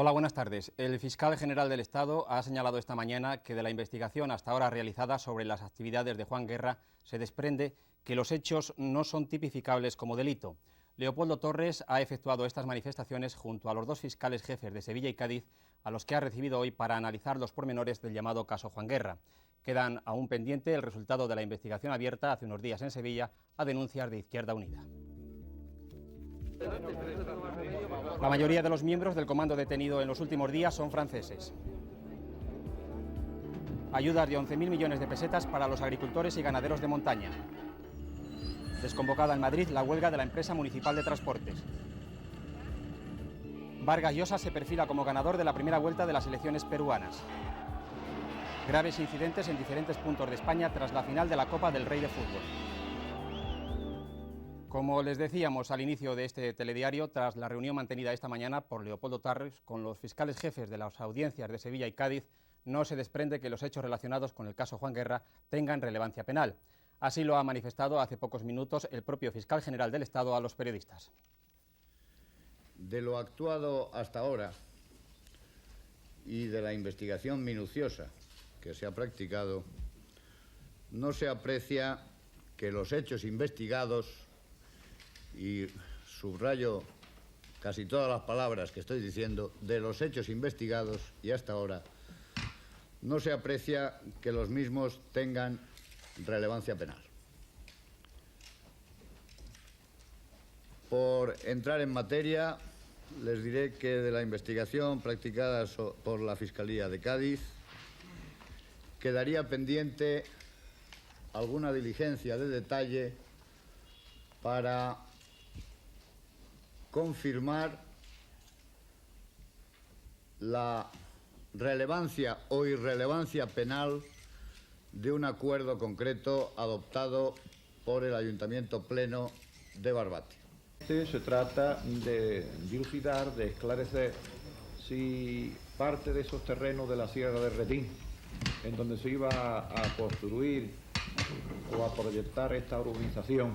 Hola, buenas tardes. El fiscal general del Estado ha señalado esta mañana que de la investigación hasta ahora realizada sobre las actividades de Juan Guerra se desprende que los hechos no son tipificables como delito. Leopoldo Torres ha efectuado estas manifestaciones junto a los dos fiscales jefes de Sevilla y Cádiz, a los que ha recibido hoy para analizar los pormenores del llamado caso Juan Guerra. Quedan aún pendiente el resultado de la investigación abierta hace unos días en Sevilla a denuncias de Izquierda Unida. La mayoría de los miembros del comando detenido en los últimos días son franceses. Ayudas de 11.000 millones de pesetas para los agricultores y ganaderos de montaña. Desconvocada en Madrid la huelga de la empresa municipal de transportes. Vargas Llosa se perfila como ganador de la primera vuelta de las elecciones peruanas. Graves incidentes en diferentes puntos de España tras la final de la Copa del Rey de Fútbol. Como les decíamos al inicio de este telediario, tras la reunión mantenida esta mañana por Leopoldo Torres con los fiscales jefes de las audiencias de Sevilla y Cádiz, no se desprende que los hechos relacionados con el caso Juan Guerra tengan relevancia penal. Así lo ha manifestado hace pocos minutos el propio fiscal general del Estado a los periodistas. De lo actuado hasta ahora y de la investigación minuciosa que se ha practicado, no se aprecia que los hechos investigados, y subrayo casi todas las palabras que estoy diciendo, de los hechos investigados y hasta ahora, no se aprecia que los mismos tengan relevancia penal. Por entrar en materia, les diré que de la investigación practicada por la Fiscalía de Cádiz quedaría pendiente alguna diligencia de detalle para confirmar la relevancia o irrelevancia penal de un acuerdo concreto adoptado por el Ayuntamiento Pleno de Barbate. Se trata de dilucidar, de esclarecer si parte de esos terrenos de la Sierra de Retín, en donde se iba a construir o a proyectar esta urbanización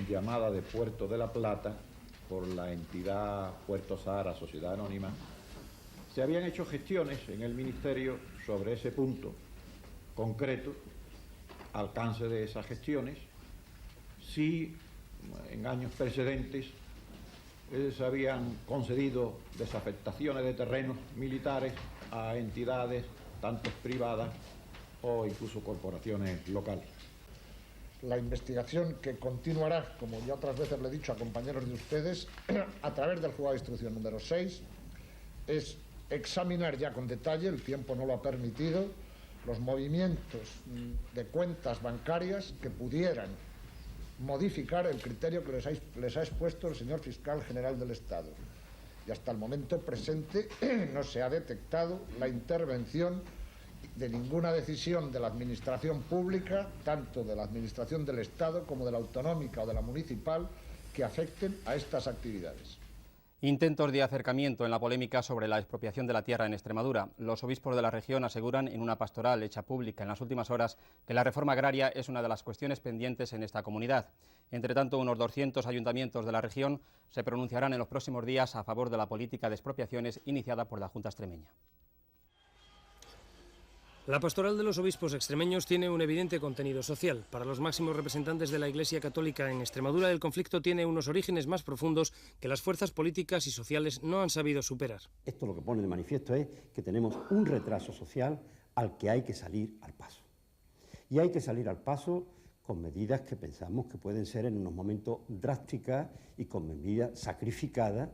llamada de Puerto de la Plata por la entidad Puerto Sahara Sociedad Anónima, se habían hecho gestiones en el Ministerio sobre ese punto concreto, alcance de esas gestiones, si en años precedentes se habían concedido desafectaciones de terrenos militares a entidades tanto privadas o incluso corporaciones locales. La investigación, que continuará, como ya otras veces le he dicho a compañeros de ustedes, a través del Juzgado de Instrucción número 6, es examinar ya con detalle, el tiempo no lo ha permitido, los movimientos de cuentas bancarias que pudieran modificar el criterio que les ha expuesto el señor fiscal general del Estado. Y hasta el momento presente no se ha detectado la intervención de ninguna decisión de la administración pública, tanto de la administración del Estado como de la autonómica o de la municipal, que afecten a estas actividades. Intentos de acercamiento en la polémica sobre la expropiación de la tierra en Extremadura. Los obispos de la región aseguran en una pastoral hecha pública en las últimas horas que la reforma agraria es una de las cuestiones pendientes en esta comunidad. Entre tanto, unos 200 ayuntamientos de la región se pronunciarán en los próximos días a favor de la política de expropiaciones iniciada por la Junta extremeña. La pastoral de los obispos extremeños tiene un evidente contenido social. Para los máximos representantes de la Iglesia Católica en Extremadura, el conflicto tiene unos orígenes más profundos que las fuerzas políticas y sociales no han sabido superar. Esto lo que pone de manifiesto es que tenemos un retraso social al que hay que salir al paso. Y hay que salir al paso con medidas que pensamos que pueden ser en unos momentos drásticas y con medidas sacrificadas,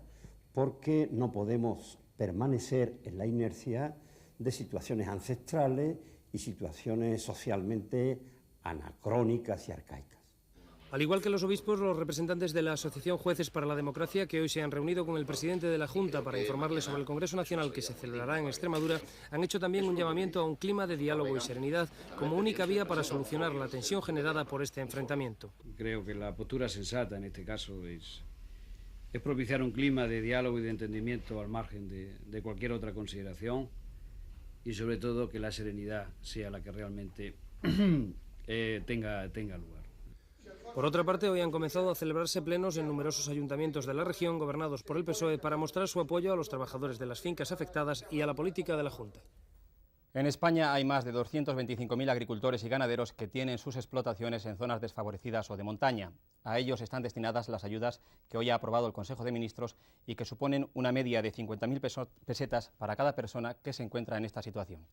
porque no podemos permanecer en la inercia de situaciones ancestrales y situaciones socialmente anacrónicas y arcaicas. Al igual que los obispos, los representantes de la Asociación Jueces para la Democracia, que hoy se han reunido con el presidente de la Junta para informarles sobre el Congreso Nacional que se celebrará en Extremadura, han hecho también un llamamiento a un clima de diálogo y serenidad como única vía para solucionar la tensión generada por este enfrentamiento. Creo que la postura sensata en este caso es propiciar un clima de diálogo y de entendimiento al margen de cualquier otra consideración, y sobre todo que la serenidad sea la que realmente tenga lugar. Por otra parte, hoy han comenzado a celebrarse plenos en numerosos ayuntamientos de la región gobernados por el PSOE para mostrar su apoyo a los trabajadores de las fincas afectadas y a la política de la Junta. En España hay más de 225.000 agricultores y ganaderos que tienen sus explotaciones en zonas desfavorecidas o de montaña. A ellos están destinadas las ayudas que hoy ha aprobado el Consejo de Ministros y que suponen una media de 50.000 pesetas para cada persona que se encuentra en esta situación.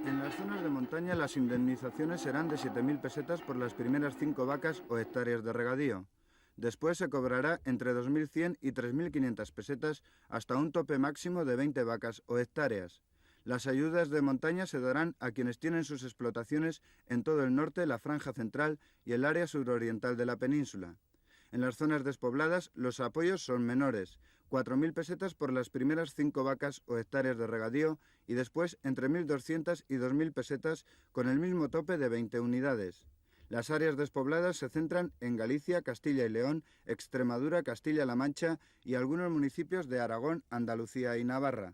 En las zonas de montaña las indemnizaciones serán de 7.000 pesetas por las primeras 5 vacas o hectáreas de regadío. Después se cobrará entre 2.100 y 3.500 pesetas hasta un tope máximo de 20 vacas o hectáreas. Las ayudas de montaña se darán a quienes tienen sus explotaciones en todo el norte, la franja central y el área suroriental de la península. En las zonas despobladas los apoyos son menores, 4.000 pesetas por las primeras 5 vacas o hectáreas de regadío y después entre 1.200 y 2.000 pesetas con el mismo tope de 20 unidades. Las áreas despobladas se centran en Galicia, Castilla y León, Extremadura, Castilla-La Mancha y algunos municipios de Aragón, Andalucía y Navarra.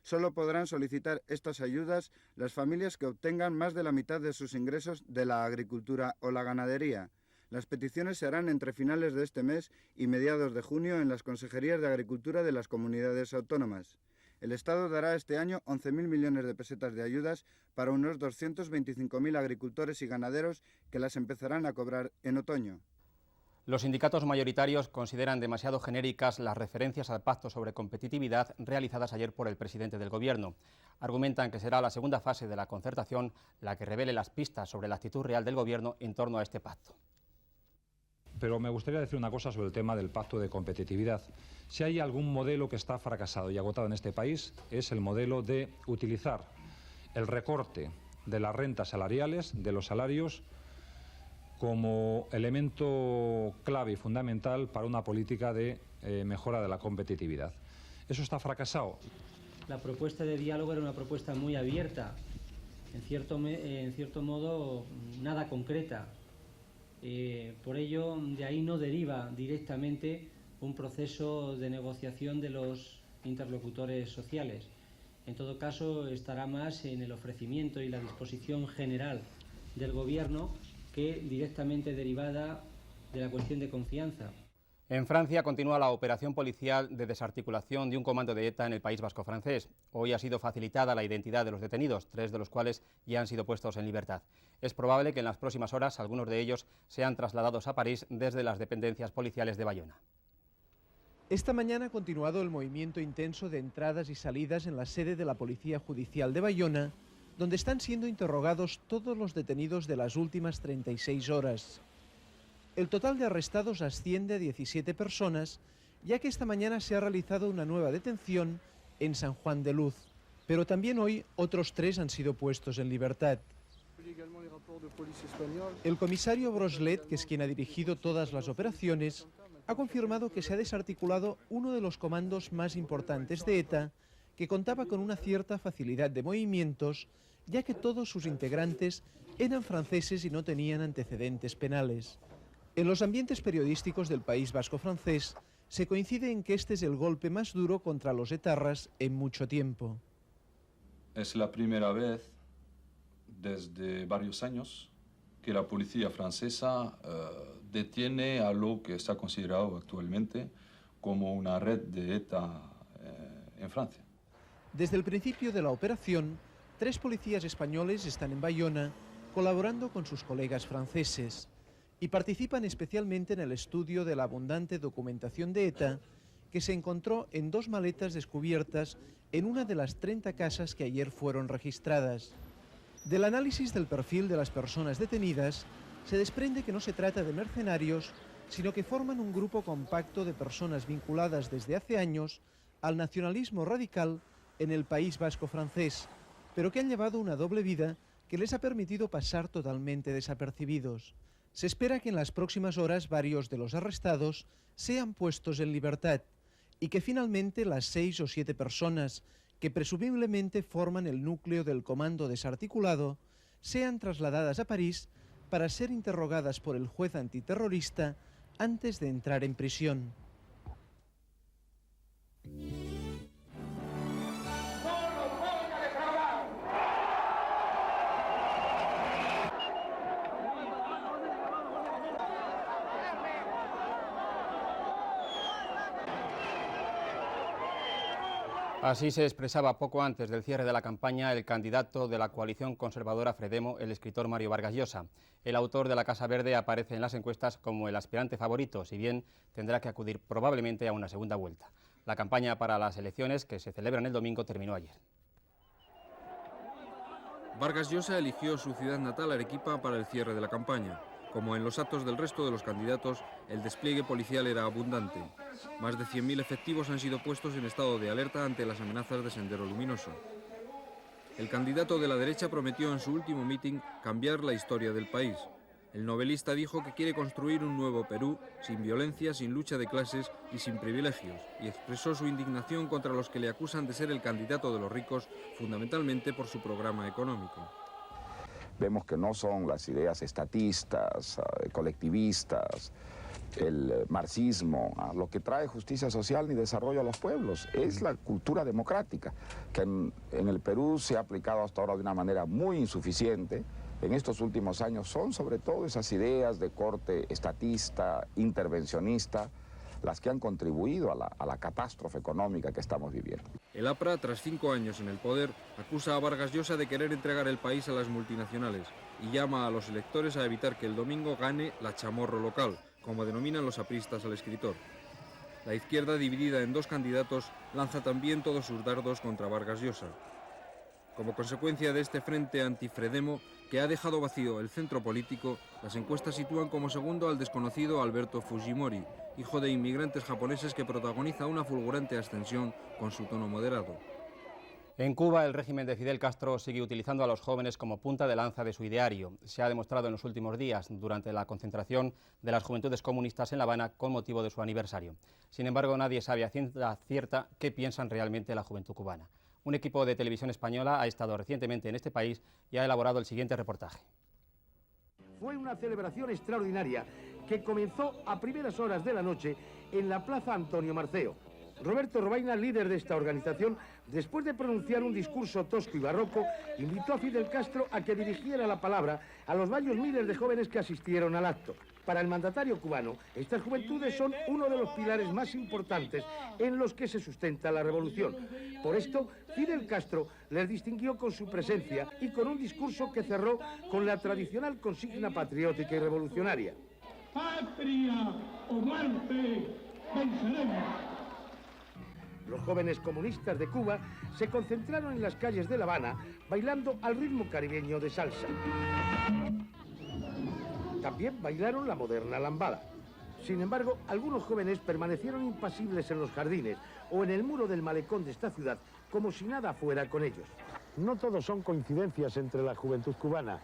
Solo podrán solicitar estas ayudas las familias que obtengan más de la mitad de sus ingresos de la agricultura o la ganadería. Las peticiones se harán entre finales de este mes y mediados de junio en las consejerías de Agricultura de las comunidades autónomas. El Estado dará este año 11.000 millones de pesetas de ayudas para unos 225.000 agricultores y ganaderos que las empezarán a cobrar en otoño. Los sindicatos mayoritarios consideran demasiado genéricas las referencias al pacto sobre competitividad realizadas ayer por el presidente del Gobierno. Argumentan que será la segunda fase de la concertación la que revele las pistas sobre la actitud real del Gobierno en torno a este pacto. Pero me gustaría decir una cosa sobre el tema del pacto de competitividad. Si hay algún modelo que está fracasado y agotado en este país, es el modelo de utilizar el recorte de las rentas salariales, de los salarios, como elemento clave y fundamental para una política de mejora de la competitividad. Eso está fracasado. La propuesta de diálogo era una propuesta muy abierta, en cierto modo nada concreta. Por ello, de ahí no deriva directamente un proceso de negociación de los interlocutores sociales. En todo caso, estará más en el ofrecimiento y la disposición general del Gobierno que directamente derivada de la cuestión de confianza. En Francia continúa la operación policial de desarticulación de un comando de ETA en el País Vasco francés. Hoy ha sido facilitada la identidad de los detenidos, 3 de los cuales ya han sido puestos en libertad. Es probable que en las próximas horas algunos de ellos sean trasladados a París desde las dependencias policiales de Bayona. Esta mañana ha continuado el movimiento intenso de entradas y salidas en la sede de la Policía Judicial de Bayona, donde están siendo interrogados todos los detenidos de las últimas 36 horas. El total de arrestados asciende a 17 personas, ya que esta mañana se ha realizado una nueva detención en San Juan de Luz, pero también hoy otros 3 han sido puestos en libertad. El comisario Broslet, que es quien ha dirigido todas las operaciones, ha confirmado que se ha desarticulado uno de los comandos más importantes de ETA, que contaba con una cierta facilidad de movimientos, ya que todos sus integrantes eran franceses y no tenían antecedentes penales. En los ambientes periodísticos del País Vasco francés se coincide en que este es el golpe más duro contra los etarras en mucho tiempo. Es la primera vez desde varios años que la policía francesa detiene a lo que está considerado actualmente como una red de ETA en Francia. Desde el principio de la operación, 3 policías españoles están en Bayona colaborando con sus colegas franceses y participan especialmente en el estudio de la abundante documentación de ETA que se encontró en 2 maletas descubiertas en una de las 30 casas que ayer fueron registradas. Del análisis del perfil de las personas detenidas, se desprende que no se trata de mercenarios, sino que forman un grupo compacto de personas vinculadas desde hace años al nacionalismo radical en el País Vasco francés, pero que han llevado una doble vida que les ha permitido pasar totalmente desapercibidos. Se espera que en las próximas horas varios de los arrestados sean puestos en libertad y que finalmente las 6 o 7 personas que presumiblemente forman el núcleo del comando desarticulado sean trasladadas a París para ser interrogadas por el juez antiterrorista antes de entrar en prisión. Así se expresaba poco antes del cierre de la campaña el candidato de la coalición conservadora Fredemo, el escritor Mario Vargas Llosa. El autor de la Casa Verde aparece en las encuestas como el aspirante favorito, si bien tendrá que acudir probablemente a una segunda vuelta. La campaña para las elecciones, que se celebran el domingo, terminó ayer. Vargas Llosa eligió su ciudad natal, Arequipa, para el cierre de la campaña. Como en los actos del resto de los candidatos, el despliegue policial era abundante. Más de 100.000 efectivos han sido puestos en estado de alerta ante las amenazas de Sendero Luminoso. El candidato de la derecha prometió en su último mitin cambiar la historia del país. El novelista dijo que quiere construir un nuevo Perú, sin violencia, sin lucha de clases y sin privilegios, y expresó su indignación contra los que le acusan de ser el candidato de los ricos, fundamentalmente por su programa económico. Vemos que no son las ideas estatistas, colectivistas, el marxismo, lo que trae justicia social ni desarrollo a los pueblos, es la cultura democrática, que en el Perú se ha aplicado hasta ahora de una manera muy insuficiente. En estos últimos años son sobre todo esas ideas de corte estatista, intervencionista, las que han contribuido a la catástrofe económica que estamos viviendo. El APRA, tras 5 años en el poder, acusa a Vargas Llosa de querer entregar el país a las multinacionales y llama a los electores a evitar que el domingo gane la chamorro local, como denominan los apristas al escritor. La izquierda, dividida en 2 candidatos, lanza también todos sus dardos contra Vargas Llosa. Como consecuencia de este frente anti-Fredemo, que ha dejado vacío el centro político, las encuestas sitúan como segundo al desconocido Alberto Fujimori, hijo de inmigrantes japoneses que protagoniza una fulgurante ascensión con su tono moderado. En Cuba, el régimen de Fidel Castro sigue utilizando a los jóvenes como punta de lanza de su ideario. Se ha demostrado en los últimos días, durante la concentración de las Juventudes Comunistas en La Habana con motivo de su aniversario. Sin embargo, nadie sabe a ciencia cierta qué piensan realmente la juventud cubana. Un equipo de televisión española ha estado recientemente en este país y ha elaborado el siguiente reportaje. Fue una celebración extraordinaria que comenzó a primeras horas de la noche en la Plaza Antonio Marceo. Roberto Robaina, líder de esta organización, después de pronunciar un discurso tosco y barroco, invitó a Fidel Castro a que dirigiera la palabra a los varios miles de jóvenes que asistieron al acto. Para el mandatario cubano, estas juventudes son uno de los pilares más importantes en los que se sustenta la revolución. Por esto, Fidel Castro les distinguió con su presencia y con un discurso que cerró con la tradicional consigna patriótica y revolucionaria. Patria o muerte, venceremos. Los jóvenes comunistas de Cuba se concentraron en las calles de La Habana bailando al ritmo caribeño de salsa. También bailaron la moderna lambada. Sin embargo, algunos jóvenes permanecieron impasibles en los jardines o en el muro del malecón de esta ciudad, como si nada fuera con ellos. No todos son coincidencias entre la juventud cubana.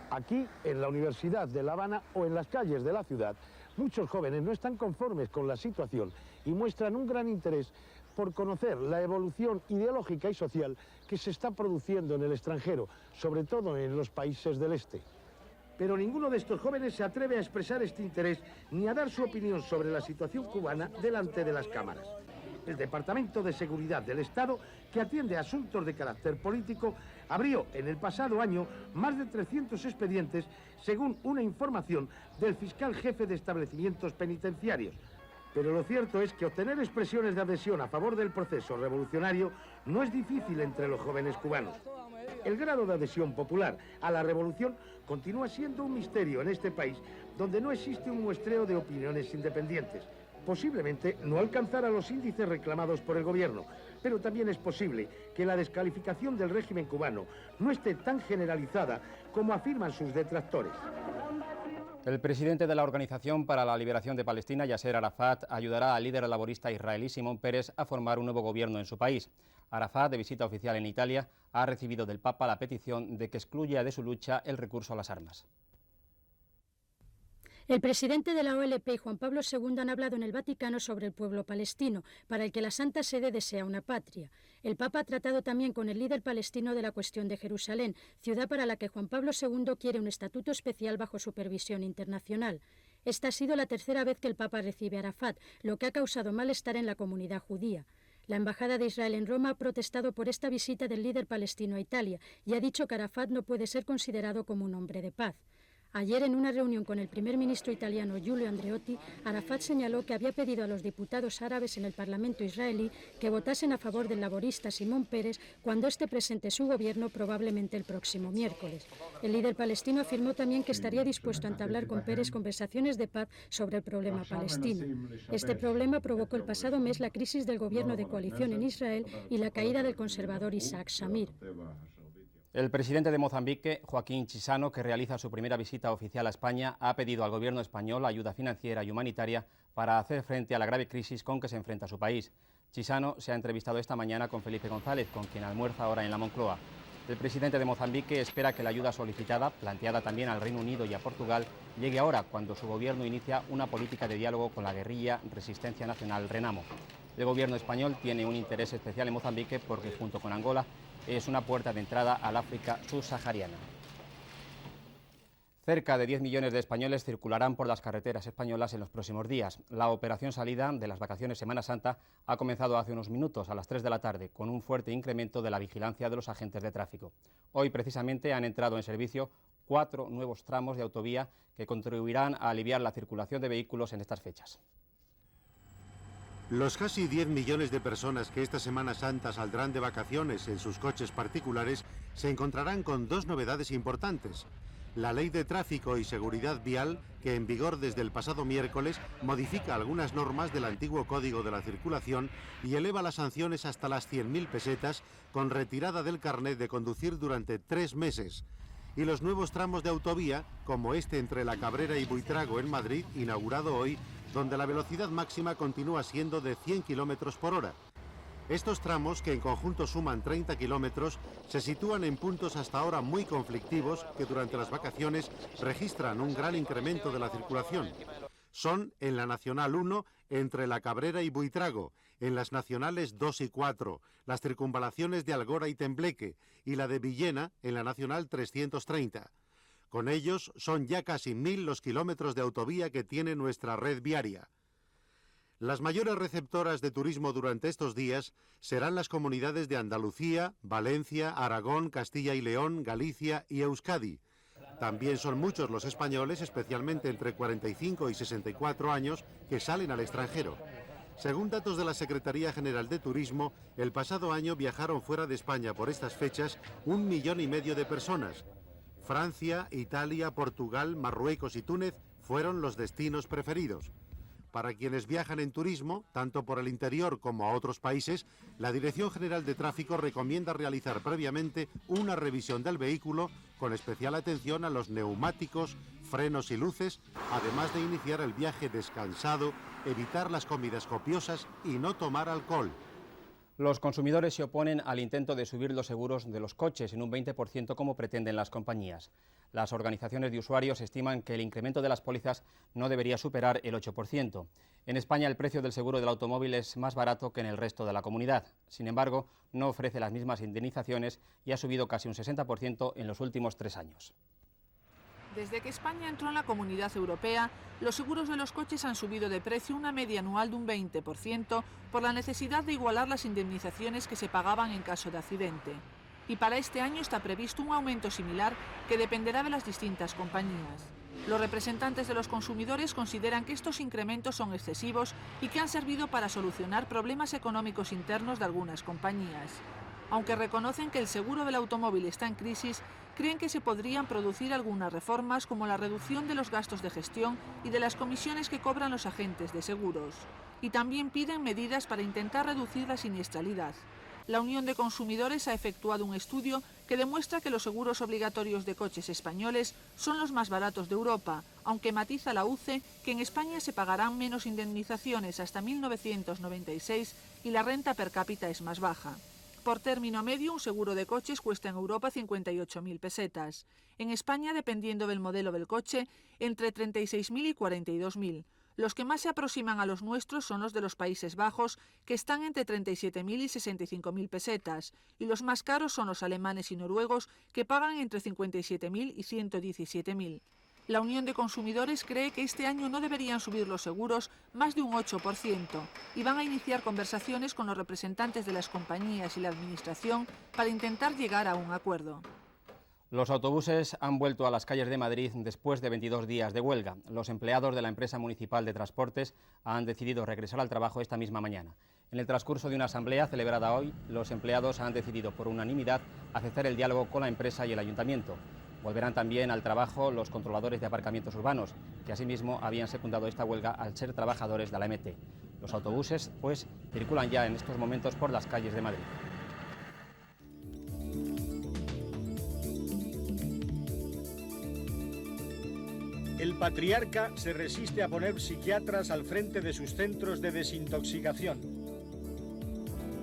Aquí, en la Universidad de La Habana o en las calles de la ciudad, muchos jóvenes no están conformes con la situación y muestran un gran interés por conocer la evolución ideológica y social que se está produciendo en el extranjero, sobre todo en los países del este. Pero ninguno de estos jóvenes se atreve a expresar este interés ni a dar su opinión sobre la situación cubana delante de las cámaras. El Departamento de Seguridad del Estado, que atiende asuntos de carácter político, abrió en el pasado año más de 300 expedientes, según una información del fiscal jefe de establecimientos penitenciarios. Pero lo cierto es que obtener expresiones de adhesión a favor del proceso revolucionario no es difícil entre los jóvenes cubanos. El grado de adhesión popular a la revolución continúa siendo un misterio en este país, donde no existe un muestreo de opiniones independientes. Posiblemente no alcanzará los índices reclamados por el gobierno, pero también es posible que la descalificación del régimen cubano no esté tan generalizada como afirman sus detractores. El presidente de la Organización para la Liberación de Palestina, Yasser Arafat, ayudará al líder laborista israelí Simón Peres a formar un nuevo gobierno en su país. Arafat, de visita oficial en Italia, ha recibido del Papa la petición de que excluya de su lucha el recurso a las armas. El presidente de la OLP y Juan Pablo II han hablado en el Vaticano sobre el pueblo palestino, para el que la Santa Sede desea una patria. El Papa ha tratado también con el líder palestino de la cuestión de Jerusalén, ciudad para la que Juan Pablo II quiere un estatuto especial bajo supervisión internacional. Esta ha sido la tercera vez que el Papa recibe a Arafat, lo que ha causado malestar en la comunidad judía. La Embajada de Israel en Roma ha protestado por esta visita del líder palestino a Italia y ha dicho que Arafat no puede ser considerado como un hombre de paz. Ayer, en una reunión con el primer ministro italiano Giulio Andreotti, Arafat señaló que había pedido a los diputados árabes en el Parlamento israelí que votasen a favor del laborista Simón Peres cuando éste presente su gobierno, probablemente el próximo miércoles. El líder palestino afirmó también que estaría dispuesto a entablar con Peres conversaciones de paz sobre el problema palestino. Este problema provocó el pasado mes la crisis del gobierno de coalición en Israel y la caída del conservador Isaac Shamir. El presidente de Mozambique, Joaquín Chissano, que realiza su primera visita oficial a España, ha pedido al gobierno español ayuda financiera y humanitaria para hacer frente a la grave crisis con que se enfrenta su país. Chissano se ha entrevistado esta mañana con Felipe González, con quien almuerza ahora en la Moncloa. El presidente de Mozambique espera que la ayuda solicitada, planteada también al Reino Unido y a Portugal, llegue ahora, cuando su gobierno inicia una política de diálogo con la guerrilla Resistencia Nacional Renamo. El gobierno español tiene un interés especial en Mozambique porque, junto con Angola, es una puerta de entrada al África subsahariana. Cerca de 10 millones de españoles circularán por las carreteras españolas en los próximos días. La operación salida de las vacaciones Semana Santa ha comenzado hace unos minutos, a las 3 de la tarde, con un fuerte incremento de la vigilancia de los agentes de tráfico. Hoy, precisamente, han entrado en servicio 4 nuevos tramos de autovía que contribuirán a aliviar la circulación de vehículos en estas fechas. Los casi 10 millones de personas que esta Semana Santa saldrán de vacaciones en sus coches particulares se encontrarán con 2 novedades importantes. La Ley de Tráfico y Seguridad Vial, que en vigor desde el pasado miércoles, modifica algunas normas del antiguo Código de la Circulación y eleva las sanciones hasta las 100.000 pesetas con retirada del carnet de conducir durante 3 meses. Y los nuevos tramos de autovía, como este entre La Cabrera y Buitrago en Madrid, inaugurado hoy, donde la velocidad máxima continúa siendo de 100 km por hora. Estos tramos, que en conjunto suman 30 kilómetros, se sitúan en puntos hasta ahora muy conflictivos que durante las vacaciones registran un gran incremento de la circulación. Son en la Nacional 1 entre La Cabrera y Buitrago, en las Nacionales 2 y 4, las circunvalaciones de Algora y Tembleque y la de Villena en la Nacional 330. Con ellos son ya casi 1000 los kilómetros de autovía que tiene nuestra red viaria. Las mayores receptoras de turismo durante estos días serán las comunidades de Andalucía, Valencia, Aragón, Castilla y León, Galicia y Euskadi. También son muchos los españoles, especialmente entre 45 y 64 años, que salen al extranjero. Según datos de la Secretaría General de Turismo, el pasado año viajaron fuera de España por estas fechas 1,5 millones de personas. Francia, Italia, Portugal, Marruecos y Túnez fueron los destinos preferidos. Para quienes viajan en turismo, tanto por el interior como a otros países, la Dirección General de Tráfico recomienda realizar previamente una revisión del vehículo con especial atención a los neumáticos, frenos y luces, además de iniciar el viaje descansado, evitar las comidas copiosas y no tomar alcohol. Los consumidores se oponen al intento de subir los seguros de los coches en un 20% como pretenden las compañías. Las organizaciones de usuarios estiman que el incremento de las pólizas no debería superar el 8%. En España el precio del seguro del automóvil es más barato que en el resto de la comunidad. Sin embargo, no ofrece las mismas indemnizaciones y ha subido casi un 60% en los últimos 3 años. Desde que España entró en la Comunidad Europea, los seguros de los coches han subido de precio una media anual de un 20% por la necesidad de igualar las indemnizaciones que se pagaban en caso de accidente. Y para este año está previsto un aumento similar que dependerá de las distintas compañías. Los representantes de los consumidores consideran que estos incrementos son excesivos y que han servido para solucionar problemas económicos internos de algunas compañías. Aunque reconocen que el seguro del automóvil está en crisis, creen que se podrían producir algunas reformas como la reducción de los gastos de gestión y de las comisiones que cobran los agentes de seguros. Y también piden medidas para intentar reducir la siniestralidad. La Unión de Consumidores ha efectuado un estudio que demuestra que los seguros obligatorios de coches españoles son los más baratos de Europa, aunque matiza la UCE que en España se pagarán menos indemnizaciones hasta 1996 y la renta per cápita es más baja. Por término medio, un seguro de coches cuesta en Europa 58.000 pesetas. En España, dependiendo del modelo del coche, entre 36.000 y 42.000. Los que más se aproximan a los nuestros son los de los Países Bajos, que están entre 37.000 y 65.000 pesetas, y los más caros son los alemanes y noruegos, que pagan entre 57.000 y 117.000. La Unión de Consumidores cree que este año no deberían subir los seguros más de un 8% y van a iniciar conversaciones con los representantes de las compañías y la Administración para intentar llegar a un acuerdo. Los autobuses han vuelto a las calles de Madrid después de 22 días de huelga. Los empleados de la empresa municipal de transportes han decidido regresar al trabajo esta misma mañana. En el transcurso de una asamblea celebrada hoy, los empleados han decidido por unanimidad aceptar el diálogo con la empresa y el ayuntamiento. Volverán también al trabajo los controladores de aparcamientos urbanos, que asimismo habían secundado esta huelga al ser trabajadores de la MT. Los autobuses, pues, circulan ya en estos momentos por las calles de Madrid. El patriarca se resiste a poner psiquiatras al frente de sus centros de desintoxicación.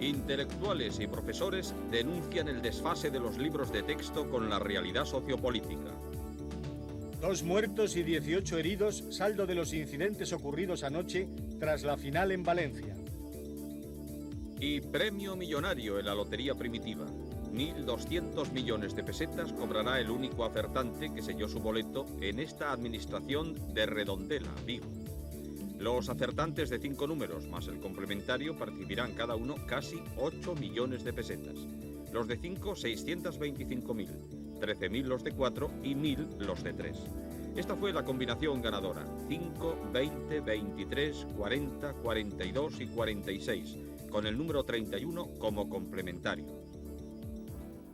Intelectuales y profesores denuncian el desfase de los libros de texto con la realidad sociopolítica. 2 muertos y 18 heridos, saldo de los incidentes ocurridos anoche tras la final en Valencia. Y premio millonario en la lotería primitiva. 1.200 millones de pesetas cobrará el único acertante que selló su boleto en esta administración de Redondela, Vigo. Los acertantes de 5 números más el complementario percibirán cada uno casi 8 millones de pesetas. Los de 5, 625.000, 13.000 los de 4 y 1.000 los de 3. Esta fue la combinación ganadora: 5, 20, 23, 40, 42 y 46, con el número 31 como complementario.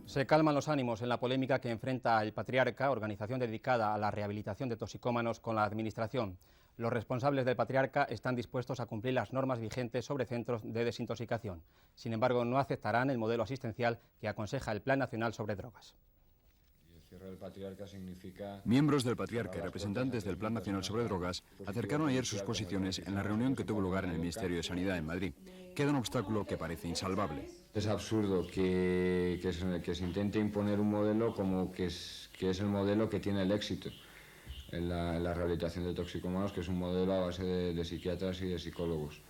Se calman los ánimos en la polémica que enfrenta el Patriarca, organización dedicada a la rehabilitación de toxicómanos, con la Administración. Los responsables del Patriarca están dispuestos a cumplir las normas vigentes sobre centros de desintoxicación. Sin embargo, no aceptarán el modelo asistencial que aconseja el Plan Nacional sobre Drogas. Miembros del Patriarca y representantes del Plan Nacional sobre Drogas acercaron ayer sus posiciones en la reunión que tuvo lugar en el Ministerio de Sanidad en Madrid. Queda un obstáculo que parece insalvable. Es absurdo que se intente imponer un modelo como que es el modelo que tiene el éxito en la rehabilitación de toxicómanos, que es un modelo a base de psiquiatras y de psicólogos.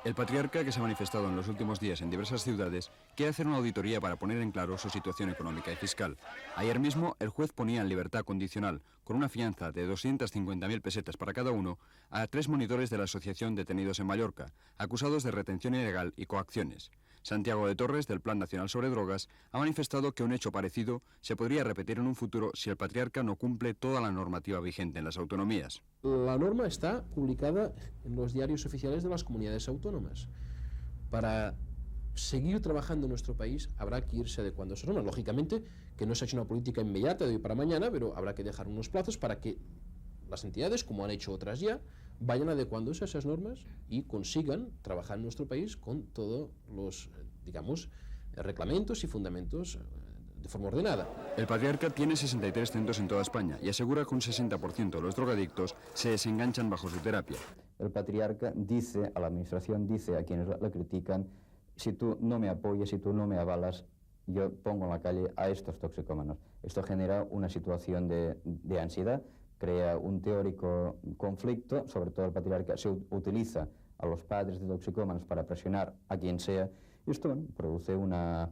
El Patriarca, que se ha manifestado en los últimos días en diversas ciudades, quiere hacer una auditoría para poner en claro su situación económica y fiscal. Ayer mismo, el juez ponía en libertad condicional, con una fianza de 250.000 pesetas para cada uno, a 3 monitores de la Asociación Detenidos en Mallorca, acusados de retención ilegal y coacciones. Santiago de Torres, del Plan Nacional sobre Drogas, ha manifestado que un hecho parecido se podría repetir en un futuro si el Patriarca no cumple toda la normativa vigente en las autonomías. La norma está publicada en los diarios oficiales de las comunidades autónomas. Para seguir trabajando en nuestro país habrá que irse adecuando a esas normas. Lógicamente que no se ha hecho una política inmediata de hoy para mañana, pero habrá que dejar unos plazos para que las entidades, como han hecho otras ya, vayan adecuándose a esas normas y consigan trabajar en nuestro país con todos los, digamos, reglamentos y fundamentos de forma ordenada. El Patriarca tiene 63 centros en toda España y asegura que un 60% de los drogadictos se desenganchan bajo su terapia. El Patriarca dice a la Administración, dice a quienes la critican: si tú no me apoyas, si tú no me avalas, yo pongo en la calle a estos toxicómanos. Esto genera una situación de ansiedad, crea un teórico conflicto. Sobre todo el Patriarca se utiliza a los padres de toxicómanos para presionar a quien sea, y esto produce una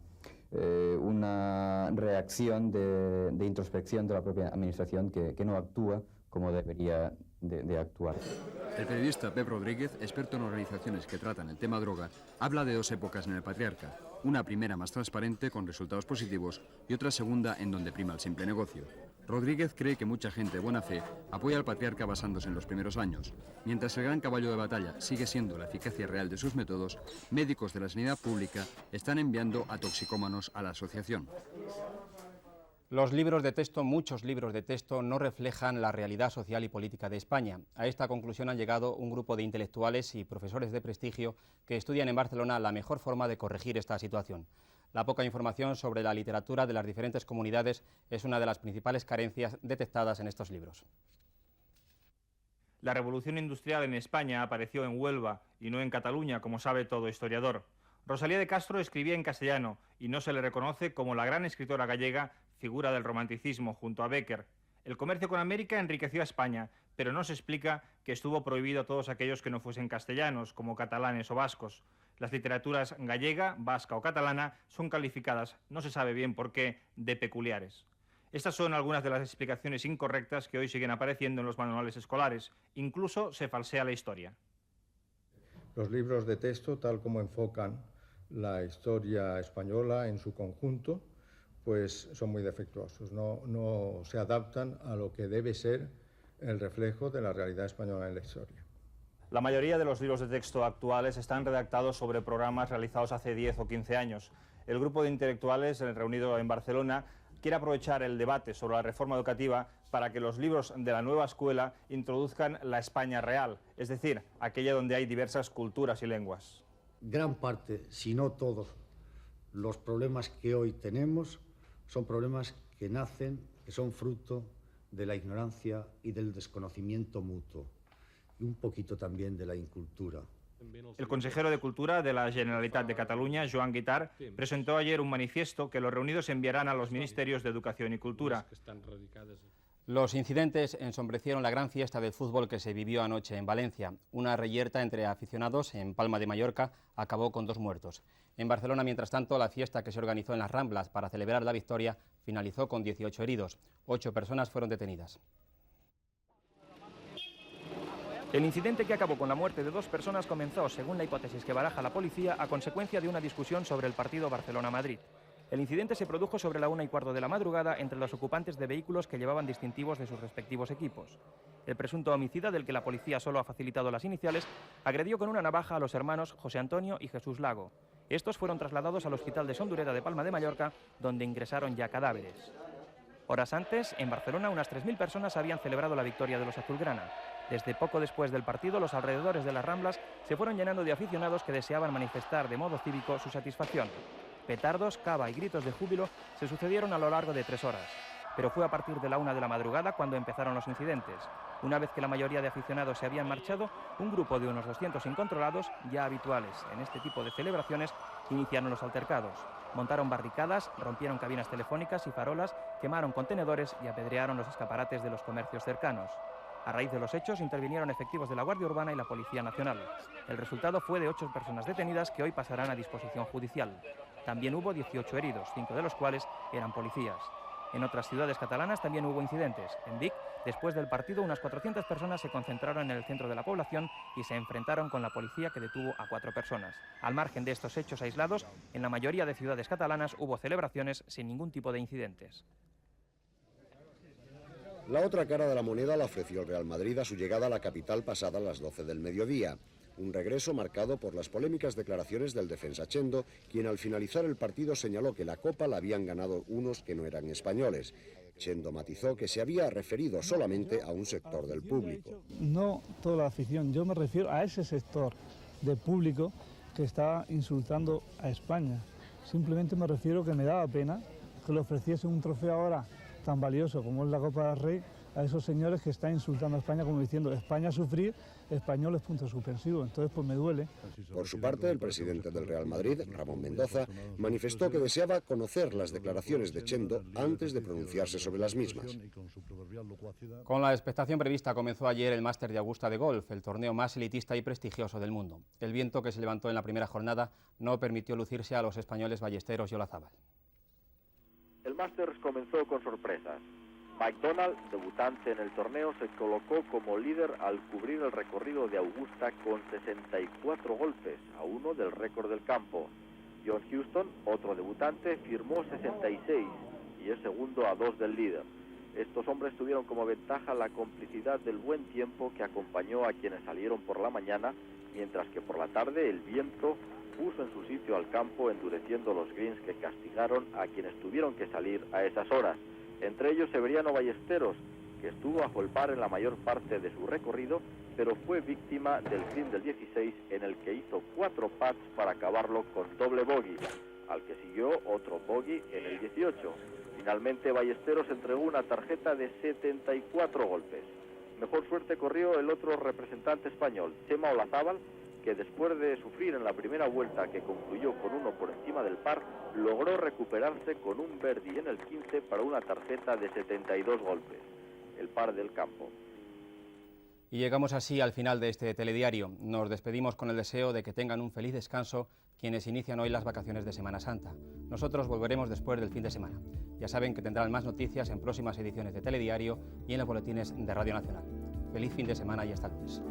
reacción de introspección de la propia Administración que no actúa como debería de actuar. El periodista Pep Rodríguez, experto en organizaciones que tratan el tema droga, habla de 2 épocas en el Patriarca. Una primera más transparente, con resultados positivos, y otra segunda en donde prima el simple negocio. Rodríguez cree que mucha gente de buena fe apoya al Patriarca basándose en los primeros años. Mientras el gran caballo de batalla sigue siendo la eficacia real de sus métodos, médicos de la sanidad pública están enviando a toxicómanos a la asociación. Los libros de texto, muchos libros de texto, no reflejan la realidad social y política de España. A esta conclusión han llegado un grupo de intelectuales y profesores de prestigio que estudian en Barcelona la mejor forma de corregir esta situación. La poca información sobre la literatura de las diferentes comunidades es una de las principales carencias detectadas en estos libros. La revolución industrial en España apareció en Huelva y no en Cataluña, como sabe todo historiador. Rosalía de Castro escribía en castellano y no se le reconoce como la gran escritora gallega, figura del romanticismo junto a Bécquer. El comercio con América enriqueció a España, pero no se explica que estuvo prohibido a todos aquellos que no fuesen castellanos, como catalanes o vascos. Las literaturas gallega, vasca o catalana son calificadas, no se sabe bien por qué, de peculiares. Estas son algunas de las explicaciones incorrectas que hoy siguen apareciendo en los manuales escolares. Incluso se falsea la historia. Los libros de texto, tal como enfocan la historia española en su conjunto, pues son muy defectuosos, no se adaptan a lo que debe ser el reflejo de la realidad española en la historia. La mayoría de los libros de texto actuales están redactados sobre programas realizados hace 10 o 15 años. El grupo de intelectuales reunido en Barcelona quiere aprovechar el debate sobre la reforma educativa para que los libros de la nueva escuela introduzcan la España real, es decir, aquella donde hay diversas culturas y lenguas. Gran parte, si no todos, los problemas que hoy tenemos son problemas que nacen, que son fruto de la ignorancia y del desconocimiento mutuo, y un poquito también de la incultura. El consejero de Cultura de la Generalitat de Cataluña, Joan Guitart, presentó ayer un manifiesto que los reunidos enviarán a los ministerios de Educación y Cultura. Los incidentes ensombrecieron la gran fiesta del fútbol que se vivió anoche en Valencia. Una reyerta entre aficionados en Palma de Mallorca acabó con 2 muertos. En Barcelona, mientras tanto, la fiesta que se organizó en las Ramblas para celebrar la victoria finalizó con 18 heridos. 8 personas fueron detenidas. El incidente que acabó con la muerte de 2 personas comenzó, según la hipótesis que baraja la policía, a consecuencia de una discusión sobre el partido Barcelona-Madrid. El incidente se produjo sobre la 1:15 de la madrugada entre los ocupantes de vehículos que llevaban distintivos de sus respectivos equipos. El presunto homicida, del que la policía solo ha facilitado las iniciales, agredió con una navaja a los hermanos José Antonio y Jesús Lago. Estos fueron trasladados al Hospital de Sondureda de Palma de Mallorca, donde ingresaron ya cadáveres. Horas antes, en Barcelona, unas 3.000 personas habían celebrado la victoria de los azulgrana. Desde poco después del partido, los alrededores de las Ramblas se fueron llenando de aficionados que deseaban manifestar de modo cívico su satisfacción. Petardos, cava y gritos de júbilo se sucedieron a lo largo de 3 horas. Pero fue a partir de la 1 de la madrugada cuando empezaron los incidentes. Una vez que la mayoría de aficionados se habían marchado, un grupo de unos 200 incontrolados, ya habituales en este tipo de celebraciones, iniciaron los altercados. Montaron barricadas, rompieron cabinas telefónicas y farolas, quemaron contenedores y apedrearon los escaparates de los comercios cercanos. A raíz de los hechos intervinieron efectivos de la Guardia Urbana y la Policía Nacional. El resultado fue de 8 personas detenidas que hoy pasarán a disposición judicial. También hubo 18 heridos, 5 de los cuales eran policías. En otras ciudades catalanas también hubo incidentes. En Vic, después del partido, unas 400 personas se concentraron en el centro de la población y se enfrentaron con la policía, que detuvo a 4 personas. Al margen de estos hechos aislados, en la mayoría de ciudades catalanas hubo celebraciones sin ningún tipo de incidentes. La otra cara de la moneda la ofreció el Real Madrid a su llegada a la capital pasada las 12 del mediodía. Un regreso marcado por las polémicas declaraciones del defensa Chendo, quien al finalizar el partido señaló que la Copa la habían ganado unos que no eran españoles. Chendo matizó que se había referido solamente a un sector del público. No toda la afición, yo me refiero a ese sector de público que está insultando a España. Simplemente me refiero que me daba pena que le ofreciese un trofeo ahora tan valioso como es la Copa del Rey a esos señores que están insultando a España, como diciendo España a sufrir, españoles puntos suspensivos. Entonces pues me duele. Por su parte, el presidente del Real Madrid, Ramón Mendoza, manifestó que deseaba conocer las declaraciones de Chendo antes de pronunciarse sobre las mismas. Con la expectación prevista comenzó ayer el Máster de Augusta de Golf, el torneo más elitista y prestigioso del mundo. El viento que se levantó en la primera jornada no permitió lucirse a los españoles Ballesteros y Olazábal. El Masters comenzó con sorpresas. Mike Donald, debutante en el torneo, se colocó como líder al cubrir el recorrido de Augusta con 64 golpes, a 1 del récord del campo. John Houston, otro debutante, firmó 66 y es segundo a 2 del líder. Estos hombres tuvieron como ventaja la complicidad del buen tiempo que acompañó a quienes salieron por la mañana, mientras que por la tarde el viento puso en su sitio al campo, endureciendo los greens que castigaron a quienes tuvieron que salir a esas horas. Entre ellos Severiano Ballesteros, que estuvo bajo el par en la mayor parte de su recorrido, pero fue víctima del green del 16, en el que hizo 4 putts para acabarlo con doble bogey, al que siguió otro bogey en el 18. Finalmente Ballesteros entregó una tarjeta de 74 golpes. Mejor suerte corrió el otro representante español, Chema Olazábal, que después de sufrir en la primera vuelta, que concluyó con 1 por encima del par, logró recuperarse con un birdie en el 15 para una tarjeta de 72 golpes, el par del campo. Y llegamos así al final de este telediario. Nos despedimos con el deseo de que tengan un feliz descanso quienes inician hoy las vacaciones de Semana Santa. Nosotros volveremos después del fin de semana. Ya saben que tendrán más noticias en próximas ediciones de Telediario y en los boletines de Radio Nacional. Feliz fin de semana y hasta lunes.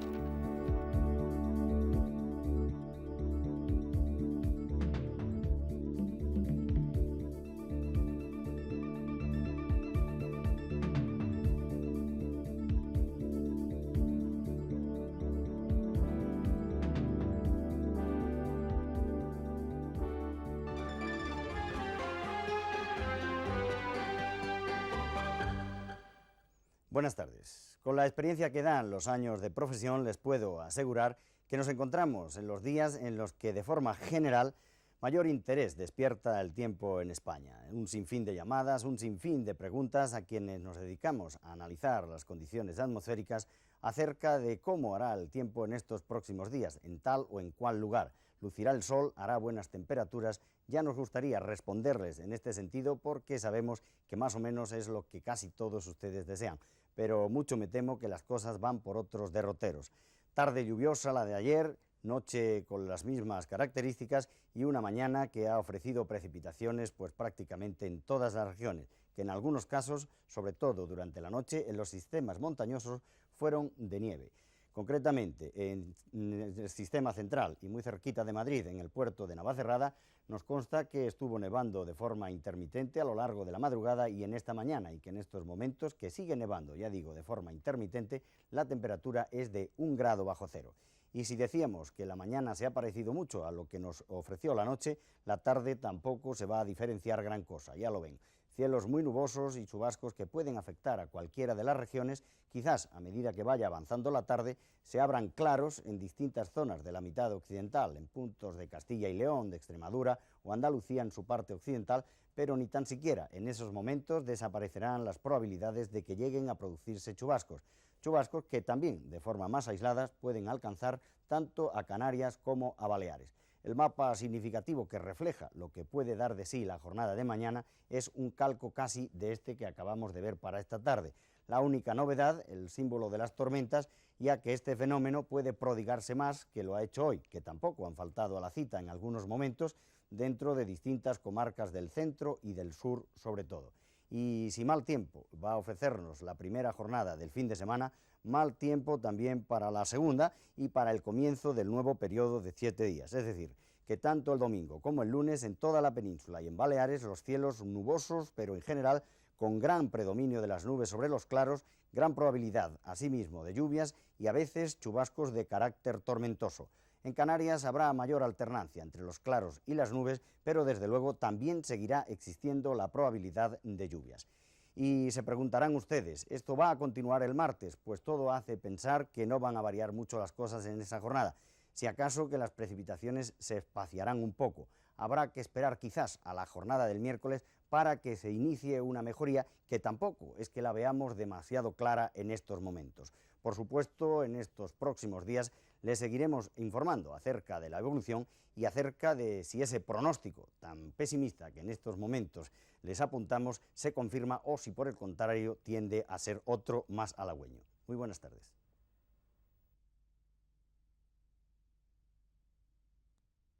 Buenas tardes. Con la experiencia que dan los años de profesión, les puedo asegurar que nos encontramos en los días en los que, de forma general, mayor interés despierta el tiempo en España. Un sinfín de llamadas, un sinfín de preguntas a quienes nos dedicamos a analizar las condiciones atmosféricas acerca de cómo hará el tiempo en estos próximos días, en tal o en cual lugar. Lucirá el sol, hará buenas temperaturas. Ya nos gustaría responderles en este sentido porque sabemos que más o menos es lo que casi todos ustedes desean. Pero mucho me temo que las cosas van por otros derroteros. Tarde lluviosa la de ayer, noche con las mismas características y una mañana que ha ofrecido precipitaciones pues prácticamente en todas las regiones, que en algunos casos, sobre todo durante la noche, en los sistemas montañosos fueron de nieve. Concretamente, en el sistema central y muy cerquita de Madrid, en el puerto de Navacerrada, nos consta que estuvo nevando de forma intermitente a lo largo de la madrugada y en esta mañana, y que en estos momentos, que sigue nevando, ya digo, de forma intermitente, la temperatura es de 1 grado bajo cero. Y si decíamos que la mañana se ha parecido mucho a lo que nos ofreció la noche, la tarde tampoco se va a diferenciar gran cosa, ya lo ven. Cielos muy nubosos y chubascos que pueden afectar a cualquiera de las regiones. Quizás a medida que vaya avanzando la tarde se abran claros en distintas zonas de la mitad occidental, en puntos de Castilla y León, de Extremadura o Andalucía en su parte occidental, pero ni tan siquiera en esos momentos desaparecerán las probabilidades de que lleguen a producirse chubascos. Chubascos que también, de forma más aislada, pueden alcanzar tanto a Canarias como a Baleares. El mapa significativo que refleja lo que puede dar de sí la jornada de mañana es un calco casi de este que acabamos de ver para esta tarde. La única novedad, el símbolo de las tormentas, ya que este fenómeno puede prodigarse más que lo ha hecho hoy, que tampoco han faltado a la cita en algunos momentos dentro de distintas comarcas del centro y del sur sobre todo. Y si mal tiempo va a ofrecernos la primera jornada del fin de semana, mal tiempo también para la segunda y para el comienzo del nuevo periodo de 7 días. Es decir, que tanto el domingo como el lunes en toda la península y en Baleares los cielos nubosos, pero en general con gran predominio de las nubes sobre los claros, gran probabilidad asimismo de lluvias y a veces chubascos de carácter tormentoso. En Canarias habrá mayor alternancia entre los claros y las nubes, pero desde luego también seguirá existiendo la probabilidad de lluvias. Y se preguntarán ustedes, ¿esto va a continuar el martes? Pues todo hace pensar que no van a variar mucho las cosas en esa jornada. Si acaso que las precipitaciones se espaciarán un poco. Habrá que esperar quizás a la jornada del miércoles para que se inicie una mejoría que tampoco es que la veamos demasiado clara en estos momentos. Por supuesto, en estos próximos días les seguiremos informando acerca de la evolución y acerca de si ese pronóstico tan pesimista que en estos momentos les apuntamos se confirma o si por el contrario tiende a ser otro más halagüeño. Muy buenas tardes.